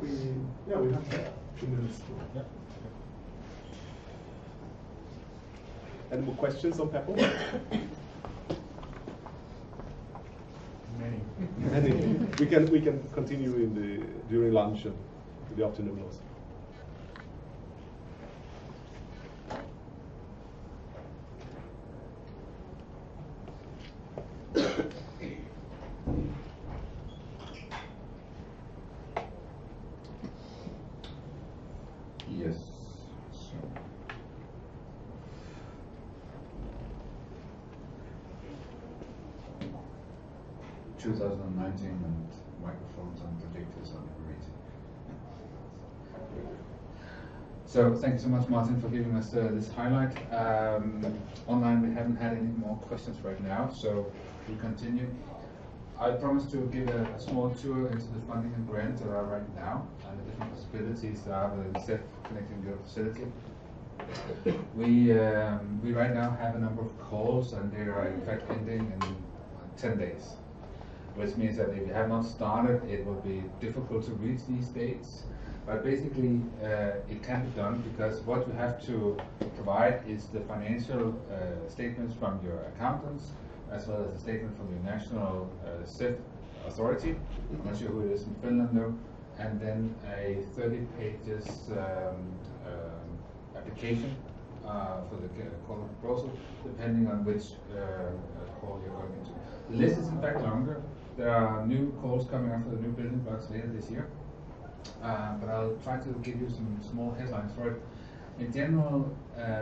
we have 2 minutes. Yeah. Any more questions on Pepple? Many. We can continue during lunch and the afternoon also. Yes. So 2019 and microphones and projectors are great. So thank you so much, Martin, for giving us this highlight. Online we haven't had any more questions right now, so we continue. I promised to give a small tour into the funding and grants that are right now and the different possibilities that are within CEF Connecting Europe facility. We right now have a number of calls, and they are in fact ending in 10 days, which means that if you have not started, it will be difficult to reach these dates. But basically, it can be done because what you have to provide is the financial statements from your accountants, as well as a statement from your national CEF authority. I'm not sure who it is in Finland though. And then a 30 pages application for the call of proposal, depending on which call you're going into. The list is in fact longer. There are new calls coming up for the new building blocks later this year. But I'll try to give you some small headlines for it. In general,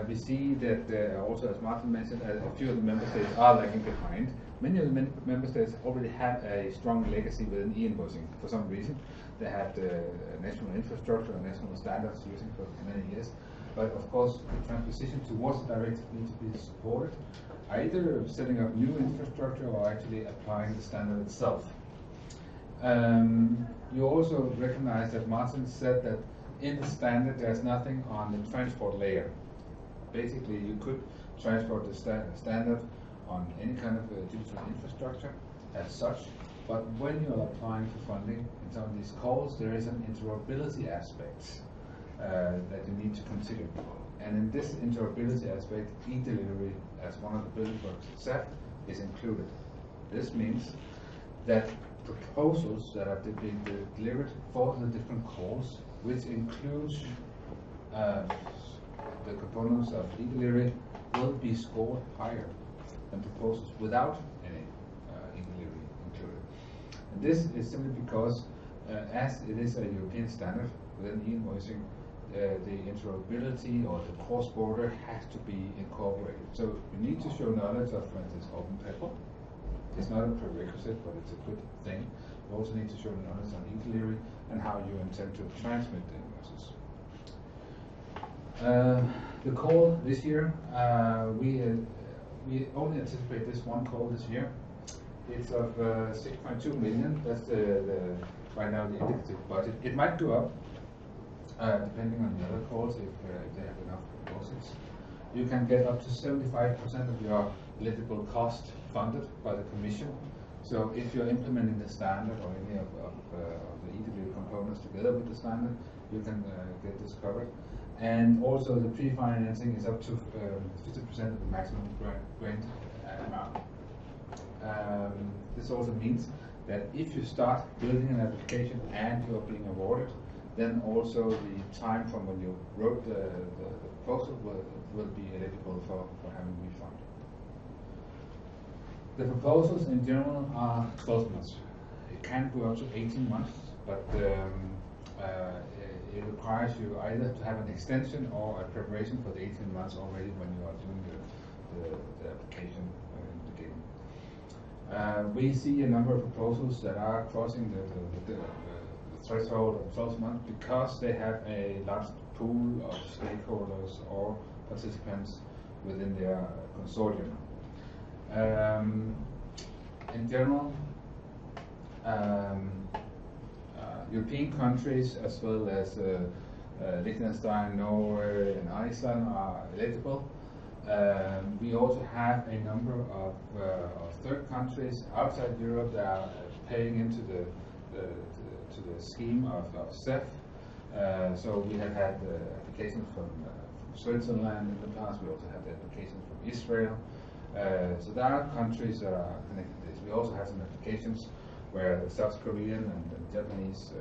we see that also, as Martin mentioned, a few of the member states are lagging behind. Many of the member states already have a strong legacy within e-invoicing for some reason. They have the national infrastructure and national standards using for many years. But of course, the transition towards the directive needs to be supported, either setting up new infrastructure or actually applying the standard itself. You also recognize that Martin said that in the standard there's nothing on the transport layer. Basically, you could transport the standard on any kind of digital infrastructure as such, but when you are applying for funding in some of these calls, there is an interoperability aspect that you need to consider. And in this interoperability aspect, e-delivery as one of the building blocks of CEF is included. This means that proposals that are being delivered for the different calls, which includes the components of e-delivery, will be scored higher than proposals without any e-delivery included. And this is simply because, as it is a European standard within e-invoicing, the interoperability or the cross-border has to be incorporated. So you need to show knowledge of, for instance, OpenPaper. It's not a prerequisite, but it's a good thing. You also need to show knowledge on e-delivery and how you intend to transmit the invoices. The call this year, we only anticipate this one call this year. It's of 6.2 million. That's the right now the indicative budget. It might go up depending on the other calls if they have enough proposals. You can get up to 75% of your eligible cost funded by the Commission. So if you're implementing the standard or any of the e-delivery components together with the standard, you can get this covered. And also the pre-financing is up to 50% of the maximum grant amount. This also means that if you start building an application and you're being awarded, then also the time from when you wrote the proposal will be eligible for having refund. The proposals in general are 12 months. It can go up to 18 months, but it requires you either to have an extension or a preparation for the 18 months already when you are doing the application in the beginning. We see a number of proposals that are crossing the threshold of 12 months because they have a large pool of stakeholders or participants within their consortium. In general, European countries as well as Liechtenstein, Norway and Iceland are eligible. We also have a number of third countries outside Europe that are paying into the the scheme of CEF. So we have had applications from Switzerland in the past. We also had applications from Israel. So there are countries that are connected to this. We also have some applications where the South Korean and Japanese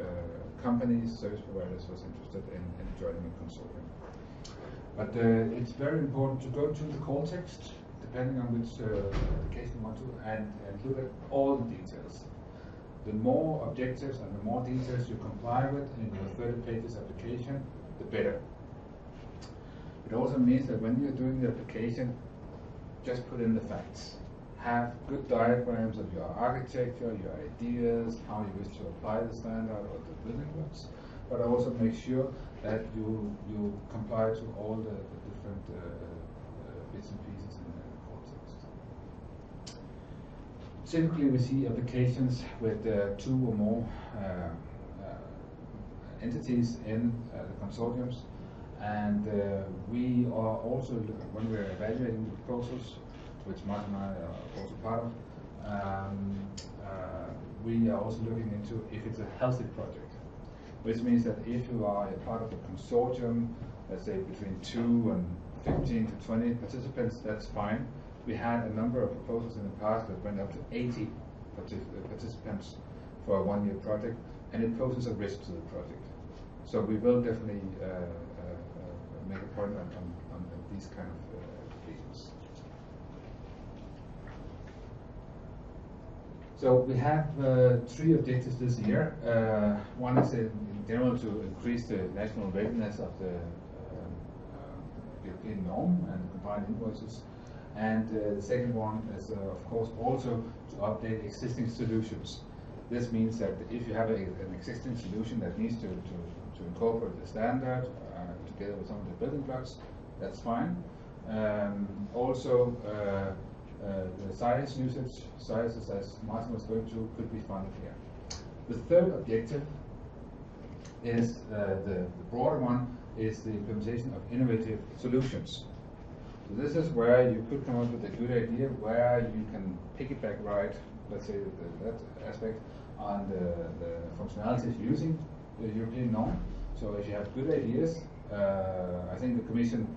companies, service providers, was interested in joining a consortium. But it's very important to go to the call text, depending on which application you want to, and look at all the details. The more objectives and the more details you comply with in your 30 pages application, the better. It also means that when you're doing the application, just put in the facts. Have good diagrams of your architecture, your ideas, how you wish to apply the standard or the building blocks, but also make sure that you comply to all the different bits and pieces in the call text. Typically we see applications with 2 or more entities in the consortiums, and we are also, when we're evaluating the proposals, which Martin and I are also part of, we are also looking into if it's a healthy project, which means that if you are a part of a consortium, let's say between 2 and 15 to 20 participants, that's fine. We had a number of proposals in the past that went up to 80 participants for a 1-year project, and it poses a risk to the project. So we will definitely make a point on these kind of applications. So we have 3 objectives this year. One is in general to increase the national readiness of the European norm and compliant invoices. And the second one is, of course, also to update existing solutions. This means that if you have an existing solution that needs to incorporate the standard together with some of the building blocks, that's fine. Also, the size usage, sizes as Martin was going to, could be funded here. The third objective is the broader one, is the implementation of innovative solutions. So this is where you could come up with a good idea where you can piggyback right, let's say that aspect, on the functionalities using the European norm. So if you have good ideas, I think the Commission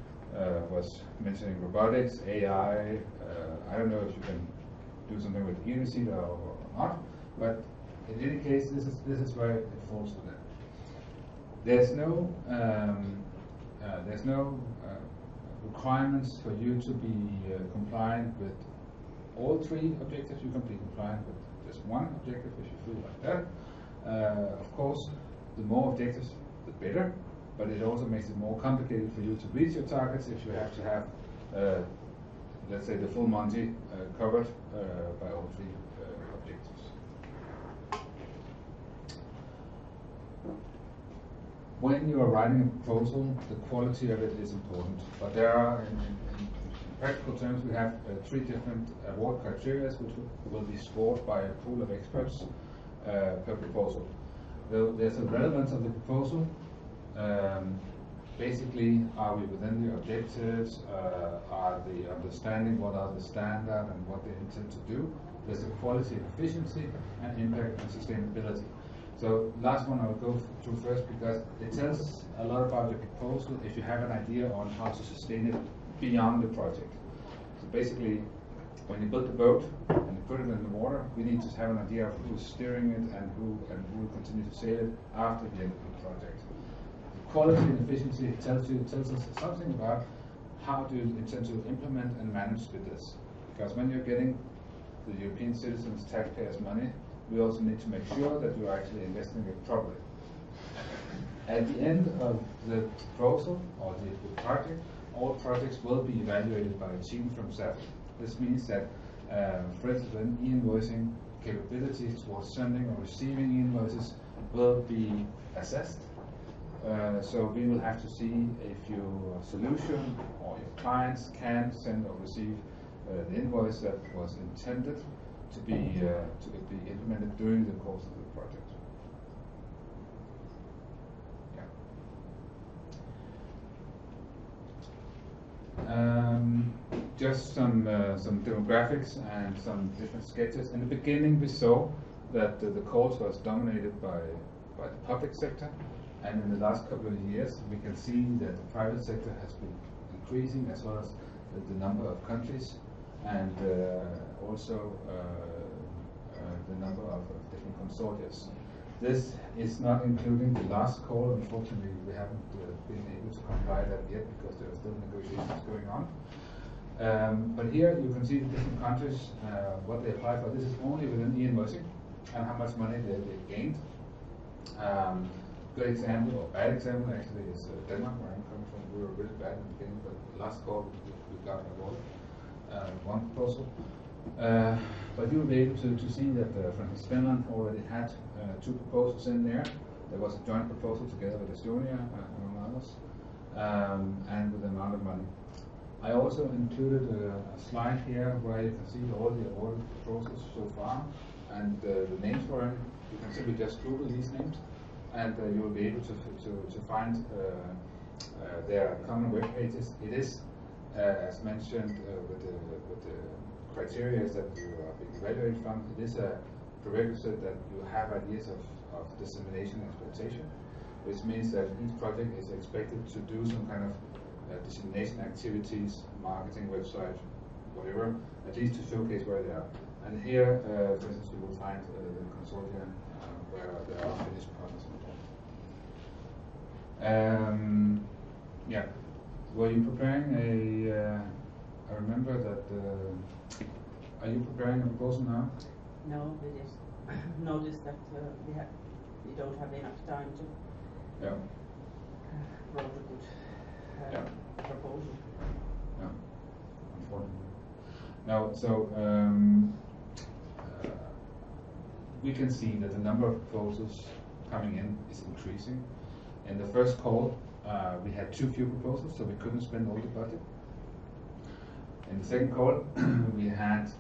was mentioning robotics, AI. I don't know if you can do something with e-receipt or not, but in any case, this is where it falls to that. There's no requirements for you to be compliant with all 3 objectives. You can be compliant with just one objective if you feel like that. Of course, the more objectives, the better, but it also makes it more complicated for you to reach your targets if you have to have, let's say, the full Monty covered by all 3 objectives. When you are writing a proposal, the quality of it is important, but there are, in practical terms, we have 3 different award criteria which will be scored by a pool of experts per proposal. There's a relevance of the proposal. Basically, are we within the objectives? Are the understanding what are the standard and what they intend to do? There's a quality and efficiency and impact and sustainability. So last one I will go through first because it tells a lot about your proposal if you have an idea on how to sustain it beyond the project. So basically, when you build the boat and you put it in the water, we need to have an idea of who's steering it and who will continue to sail it after the end of the project. Quality and efficiency tells us something about how do you intend to implement and manage with this. Because when you're getting the European citizens' taxpayers' money, we also need to make sure that you're actually investing it properly. At the end of the proposal or the project, all projects will be evaluated by a team from CEF. This means that, for instance, when e-invoicing capabilities towards sending or receiving invoices will be assessed. So we will have to see if your solution or your clients can send or receive the invoice that was intended to be implemented during the course of the project. Just some demographics and some different sketches. In the beginning, we saw that the calls was dominated by the public sector, and in the last couple of years we can see that the private sector has been increasing, as well as the number of countries, and also the number of different consortia. This is not including the last call. Unfortunately, we haven't been able to comply that yet because there are still negotiations going on. But here you can see the different countries, what they apply for. This is only within e-invoicing and how much money they gained. Good example, or bad example actually, is Denmark, where I'm coming from. We were really bad in the beginning, but the last call we got awarded one proposal. But you will be able to see that, for instance, Finland already had 2 proposals in there. There was a joint proposal together with Estonia, among others, and with the amount of money. I also included a slide here where you can see all the awarded proposals so far, and the names for them. You can simply just Google these names, and you will be able to find their common web pages. It is, as mentioned, with the criteria that you are being evaluated from, it is a prerequisite that you have ideas of dissemination exploitation, which means that each project is expected to do some kind of dissemination activities, marketing, website, whatever, at least to showcase where they are. And here, for instance, you will find the consortia where there are Finnish partners involved. Yeah, were you preparing a? I remember that. Are you preparing a proposal now? No, we just noticed that we don't have enough time to write a good proposal. Yeah, unfortunately. Now, so we can see that the number of proposals coming in is increasing. In the first call, we had too few proposals, so we couldn't spend all the budget. In the second call, we had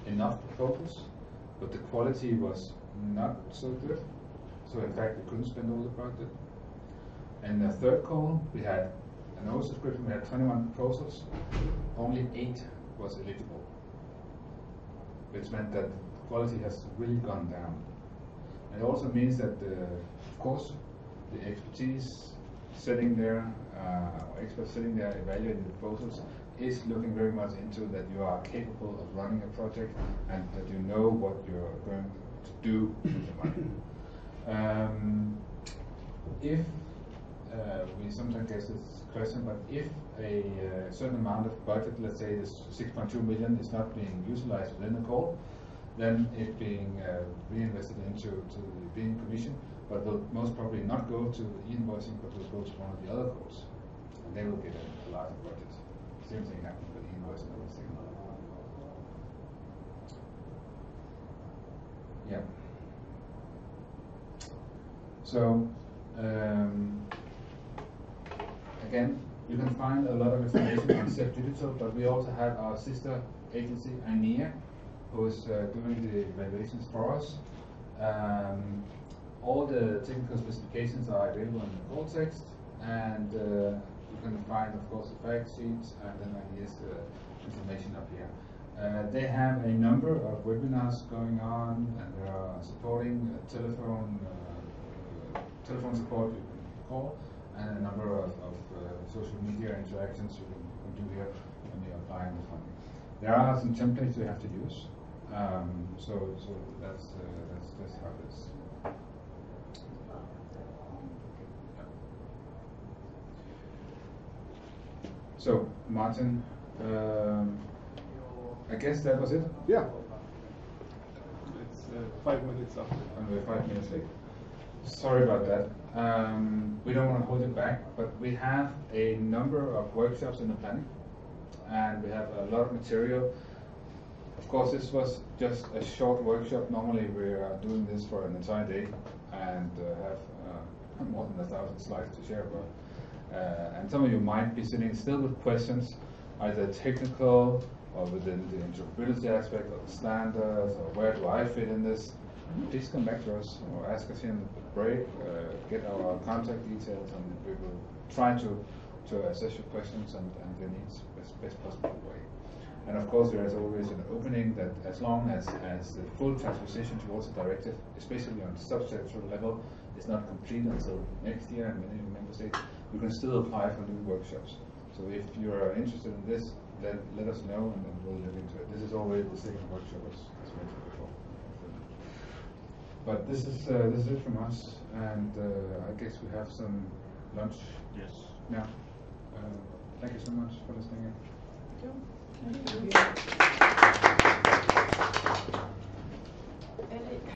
enough proposals, but the quality was not so good. So in fact, we couldn't spend all the budget. In the third call, we had an oversubscription. We had 21 proposals. Only 8 was eligible, which meant that quality has really gone down. It also means that, of course, the expertise sitting there, experts sitting there evaluating the proposals, is looking very much into that you are capable of running a project and that you know what you're going to do with the money. If we sometimes get this question, but if a certain amount of budget, let's say this 6.2 million, is not being utilized within the call, then it's being reinvested into the European Commission, but will most probably not go to e-invoicing, but will go to one of the other calls, and they will get a larger budget. Same thing happened with e-invoicing and everything. Yeah. So again, you can find a lot of information on CEF Digital, but we also have our sister agency, INEA, who is doing the evaluations for us. All the technical specifications are available in the call text, and you can find, of course, the fact sheets and then INEA's information up here. They have a number of webinars going on, and they are supporting telephone support you can call, and a number of social media interactions you can do here when you're applying the funding. There are some templates you have to use, so that's how it is. So Martin, I guess that was it. Yeah. It's 5 minutes up. And we're 5 minutes late. Sorry about that. We don't want to hold it back, but we have a number of workshops in the planning, and we have a lot of material. Of course, this was just a short workshop. Normally, we are doing this for an entire day and have more than 1,000 slides to share about. And some of you might be sitting still with questions, either technical or within the interoperability aspect of the standards, or where do I fit in this? Please come back to us or ask us in the break, get our contact details, and we will try to assess your questions and your needs best possible way. And of course, there is always an opening that as long as the full transposition towards the directive, especially on subsectoral level, is not complete until next year in many member states, you can still apply for new workshops. So if you are interested in this, then let us know and then we'll look into it. This is already the second workshop as mentioned before. But this is it from us, and I guess we have some lunch. Yes. Now, thank you so much for listening in. Thank you.